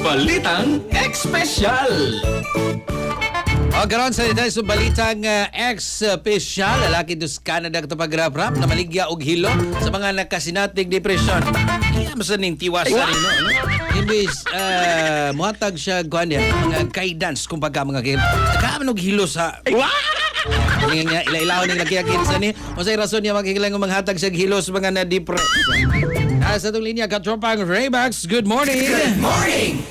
Balitang Espesyal. O karon sa dahil sa balitang ex-special, lalaki dos Canada ito pagrap-rap na maligya og hilo sa mga nakasinatig depresyon. Iya masan ning tiwasan nino, no? Imbis muhatag siya kuan niya mga guidance kung pagka mga kid. Kaman og hilo sa Ngayon nga, ilailaw ning lakiyakin sa ni. Masay rason niya magkikilang manghatag siya hilo sa mga na-depress. Sa itong linya, katropang Raymax, good morning! Good morning!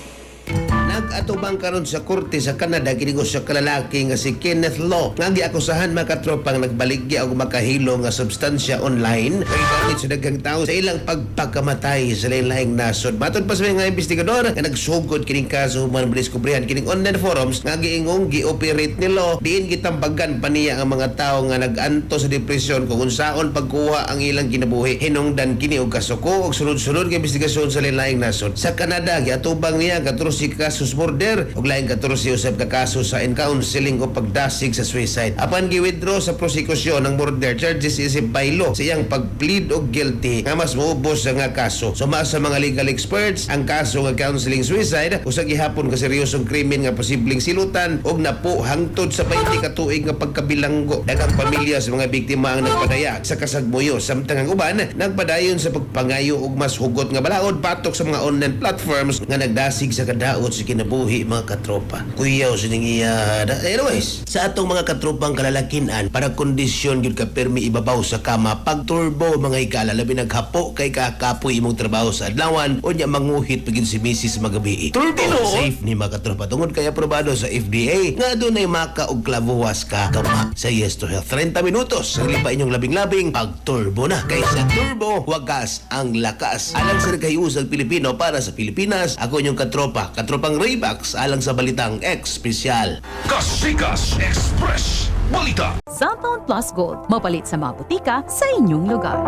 Nag-atubang karon sa korte sa Canada kini sa kalalaki nga si Kenneth Law nga giakusahan makatropang nagbaligya og makahilo nga substansya online kay gamit sa daghang tawo sa ilang pagpakamatay sa lain-laing nasod. Matod pa sa mga investigador nga nagsugod kining kaso human madiskubrihan kining online forums nga giingong gi-operate ni Law diin gitambagan pa niya ang mga tawo nga nag-anto sa depresyon kung unsaon pagkuha ang ilang kinabuhi. Hinungdan kini og kasuko og sunod-sunod nga investigasyon sa lain-laing nasod. Sa Canada giatubang niya 14 kaso murder ug laing 14 usab ka kaso sa counseling o pagdasig sa suicide. Apan gi-withdraw sa prosekusyon ng murder charges isip baylo sa iyang pag-plead og guilty nga mas maubos nga kaso. Suma sa mga legal experts ang kaso nga counseling suicide usa gihapon ka seryosong krimen nga posibleng silutan og napo hangtod sa 20 ka tuig nga pagkabilanggo. Daghang pamilya sa mga biktima ang nagpadaya sa kasagmuyo samtang ang uban nagpadayon sa pagpangayo og mas hugot nga balaod patok sa mga online platforms nga nagdasig sa kadaot sa kinabuhi mga katropa. Kuyaw sining iya. Anyways, sa atong mga katropang kalalakinan para kondisyon gyud ka permi ibabaw sa kama pag turbo mga ikala labi naghapo kay kakapoy imong trabaho sa adlawan o nya manguhit pagin si Mrs. magabi. Turbo safe ni mga katropa tungod kay aprobado sa FDA nga adunay maka og klavuwas ka kama sa Yes to Health 30 minutos ang lipa inyong labing-labing pag turbo na kay sa turbo wagas ang lakas alang sa nagkayusag Pilipino para sa Pilipinas. Ako inyong katropang Raymax alang sa balitang espesyal. Kasikas Express Balita. Cellphone Plus Gold. Mapalit sa mga butika sa inyong lugar.